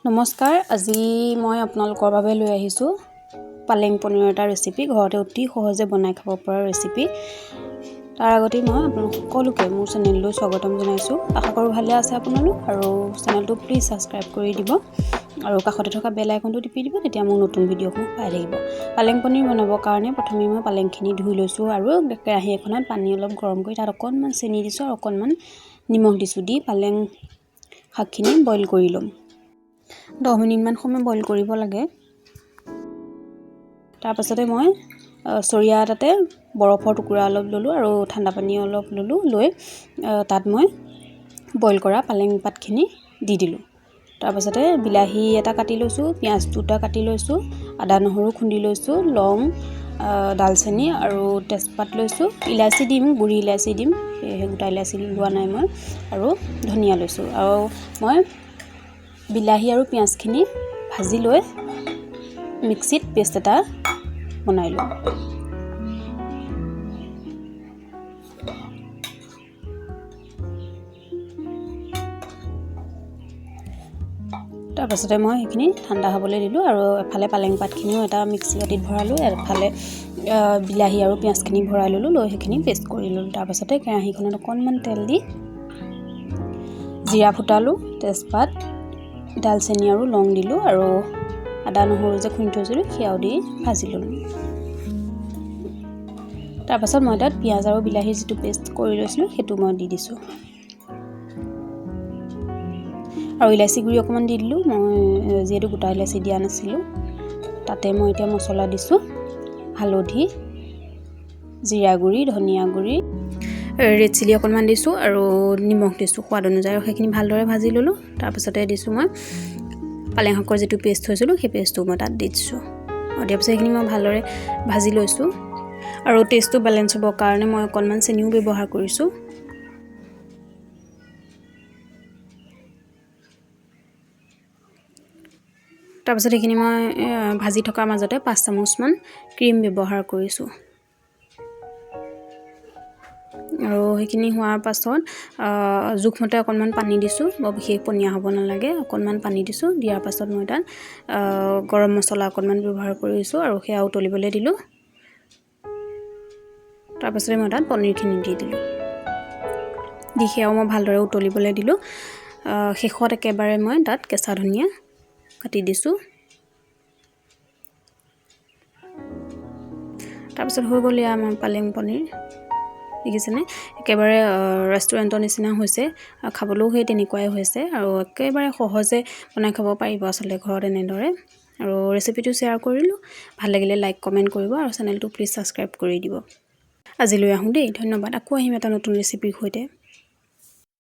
নমস্কাৰ, আজি মই আপোনালোকৰ বাবে লৈ আহিছোঁ পালেং পনীৰৰ এটা ৰেচিপি। ঘৰতে অতি সহজে বনাই খাব পৰা ৰেচিপি। তাৰ আগতে মই আপোনালোক সকলোকে মোৰ চেনেললৈ স্বাগতম জনাইছোঁ। আশা কৰোঁ ভালে আছে আপোনালোক, আৰু চেনেলটো প্লিজ ছাবস্ক্ৰাইব কৰি দিব আৰু কাষতে থকা বেল আইকনটো টিপি দিব, তেতিয়া মোৰ নতুন ভিডিঅ'সমূহ পাই থাকিব। পালেং পনীৰ বনাবৰ কাৰণে প্ৰথমে মই পালেংখিনি ধুই লৈছোঁ আৰু কেৰাহী এখনত পানী অলপ গৰম কৰি তাত অকণমান চেনি দিছোঁ আৰু অকণমান নিমখ দিছোঁ। দি পালেং শাকখিনি বইল কৰি ল'ম। 10 মিনিটমান সময় বইল কৰিব লাগে। তাৰপাছতে মই চৰিয়া এটাতে বৰফৰ টুকুৰা অলপ ল'লোঁ আৰু ঠাণ্ডা পানী অলপ ল'লোঁ। লৈ তাত মই বইল কৰা পালেং পাতখিনি দি দিলোঁ। তাৰপাছতে বিলাহী এটা কাটি লৈছোঁ, পিঁয়াজ দুটা কাটি লৈছোঁ, আদা নহৰু খুন্দি লৈছোঁ, লং, দালচেনি আৰু তেজপাত লৈছোঁ। ইলাচি দিম, গুড়ি ইলাচি দিম, গোটা ইলাচি লোৱা নাই মই, আৰু ধনিয়া লৈছোঁ। আৰু মই বিলাহী আৰু পিঁয়াজখিনি ভাজি লৈ মিক্সিত পেষ্ট এটা বনাই লওঁ। তাৰপাছতে মই সেইখিনি ঠাণ্ডা হ'বলৈ দিলোঁ আৰু এফালে পালেং পাতখিনিও এটা মিক্সি বাতিত ভৰালোঁ, এফালে বিলাহী আৰু পিঁয়াজখিনি ভৰাই ল'লোঁ। লৈ সেইখিনি পেষ্ট কৰি ল'লোঁ। তাৰপাছতে কেৰাহীখনত অকণমান তেল দি জিৰা ফুটালোঁ, তেজপাত, দালচেনি আৰু লং দিলোঁ, আৰু আদা নহৰু যে খুন্দি থৈছিলোঁ সেয়াও দি ভাজি ল'লোঁ। তাৰপাছত মই তাত পিঁয়াজ আৰু বিলাহীৰ যিটো পেষ্ট কৰি লৈছিলোঁ সেইটো মই দি দিছোঁ, আৰু ইলাচি গুড়ি অকণমান দি দিলোঁ। মই যিহেতু গোটা ইলাচি দিয়া নাছিলোঁ। তাতে মই এতিয়া মছলা দিছোঁ, হালধি, জিৰা গুড়ি, ধনিয়া গুড়ি, ৰেড চিলি অকণমান দিছোঁ আৰু নিমখ দিছোঁ সোৱাদ অনুযায়ী, আৰু সেইখিনি ভালদৰে ভাজি ল'লোঁ। তাৰপিছতে দিছোঁ মই পালেং শাকৰ যিটো পেষ্ট থৈছিলোঁ সেই পেষ্টটো মই তাত দি দিছোঁ। দিয়াৰ পিছত সেইখিনি মই ভালদৰে ভাজি লৈছোঁ, আৰু টেষ্টটো বেলেঞ্চ হ'বৰ কাৰণে মই অকণমান চেনিও ব্যৱহাৰ কৰিছোঁ। তাৰপিছত সেইখিনি মই ভাজি থকাৰ মাজতে 5 চামুচমান ক্ৰীম ব্যৱহাৰ কৰিছোঁ। আৰু সেইখিনি হোৱাৰ পাছত জোখমতে অকণমান পানী দিছোঁ, বৰ বিশেষ পনীয়া হ'ব নালাগে, অকণমান পানী দিছোঁ। দিয়াৰ পাছত মই তাত গৰম মছলা অকণমান ব্যৱহাৰ কৰিছোঁ আৰু সেয়া উতলিবলৈ দিলোঁ। তাৰপাছতে মই তাত পনীৰখিনি দি দিলোঁ, দি সেয়াও মই ভালদৰে উতলিবলৈ দিলোঁ। শেষত একেবাৰে মই তাত কেঁচা ধনিয়া কাটি দিছোঁ। তাৰপিছত হৈ গ'ল এয়া আমাৰ পালেং পনীৰ। দেখিছেনে, একেবাৰে ৰেষ্টুৰেণ্টৰ নিচিনা হৈছে, খাবলৈও সেই তেনেকুৱাই হৈছে, আৰু একেবাৰে সহজে বনাই খাব পাৰিব আচলতে ঘৰত এনেদৰে। আৰু ৰেচিপিটো শ্বেয়াৰ কৰিলোঁ, ভাল লাগিলে লাইক কমেণ্ট কৰিব, আৰু চেনেলটো প্লিজ ছাবস্ক্ৰাইব কৰি দিব। আজিলৈ আহোঁ দেই, ধন্যবাদ। আকৌ আহিম এটা নতুন ৰেচিপিৰ সৈতে।